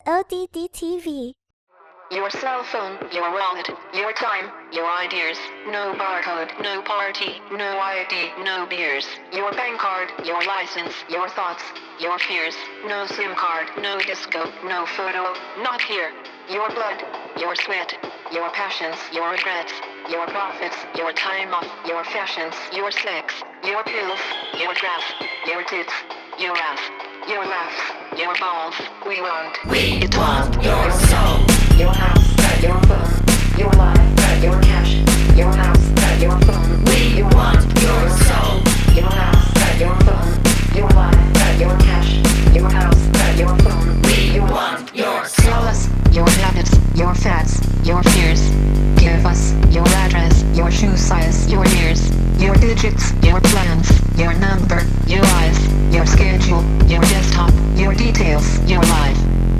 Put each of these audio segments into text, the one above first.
ODD TV. Your cell phone, your wallet, your time, your ideas. No barcode, no party, no ID, no beers. Your bank card, your license, your thoughts, your fears. No SIM card, no disco, no photo, not here. Your blood, your sweat, your passions, your regrets, your profits, your time off, your fashions, your sex, your pills, your dress, your tits, your ass, your laughs, your balls. We want your soul. Your house, your phone, your life, your cash, your house, your phone. We want your soul. Your house, your phone, your life, your cash, your house, your phone. We want your Tell soul. us your habits, your fads, your fears. Give us your address, your shoe size, your years, your digits, your plans, your number, your eyes, your schedule, your desktop, your details, your life.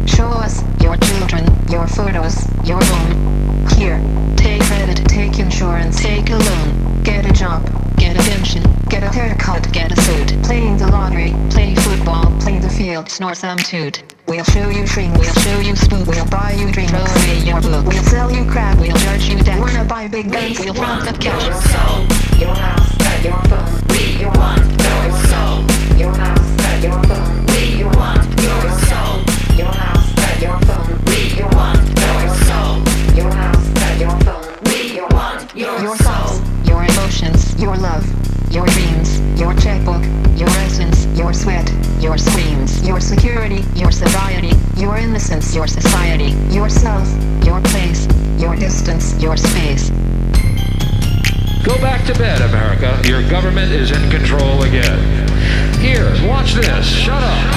Show us your children, your photos, your home. Here, take credit, take insurance, take a loan. Get a job, get a pension, get a haircut, get a suit. Playing the lottery, play football, play the field, snore some toot. We'll show you shrinks, we'll show you spook, we'll buy you drinks, throw away your book. We'll sell you crap, we'll charge you debt. Wanna buy big guns, we'll front the Your cash. soul. Your house, your phone. We want your soul. Your house, your phone. We want your soul. Your house, your phone. We want your soul. Your house, your phone. We want your Your soul. thoughts, your emotions, your love, your dreams, your checkbook, your essence, your sweat, your screams, your security, your sobriety, your innocence, your society, yourself, your place, your distance, your space. Go back to bed, America. Your government is in control again. Here, watch this. Shut up.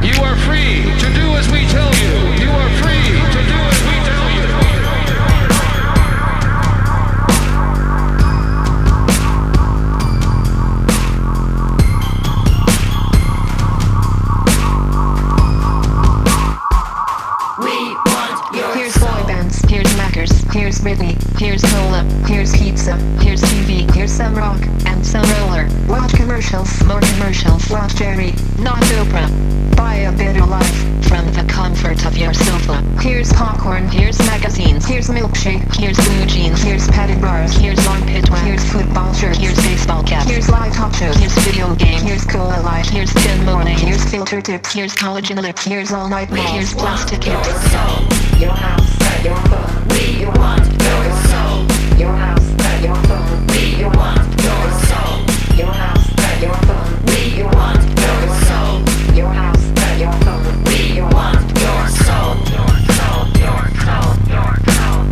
You are free to do as we tell you. You are free to do as we tell you. We want your Here's soul. boy bands, here's Mackers, here's Britney, here's cola, here's pizza, here's TV, here's some rock, and some roller. Watch commercials, more commercials, watch Jerry, not Oprah. Buy a better life, from the comfort of your sofa. Here's popcorn, here's magazines, here's milkshake, here's blue jeans, here's padded bars, here's armpit wax, here's football shirts, here's baseball caps, here's live talk shows, here's video games, here's cola light, here's thin morning, here's filter tips, here's collagen lips, here's all night balls, here's plastic Your hips. soul. Your house, your phone. We want your soul. Your house, your phone. We want your soul. Your house, your phone. We want your soul. Your house, your phone. We want your soul. Your soul. Your soul. Your soul.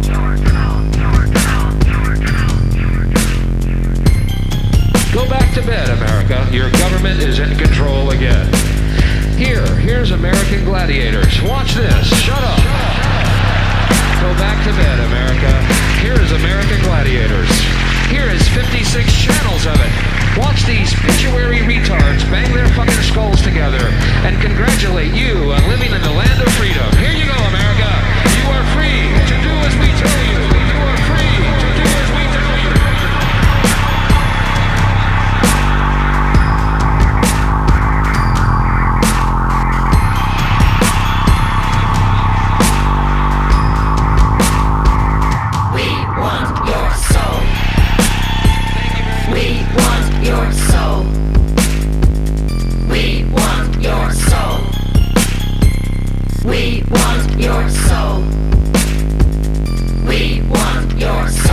Your soul. Your soul. Go back to bed, America. Your government is in control again. Here's American Gladiators. Watch this. Shut up. Go back to bed, America. Here is American Gladiators. Here is 56 channels of it. Watch these pituitary retards bang their fucking skulls together and congratulate you on living in the land of freedom. Here you go, America. You are free to do as we tell you. You are free to do as we tell you. We want your soul. We want your soul. We want your soul. We want your soul. We want your soul.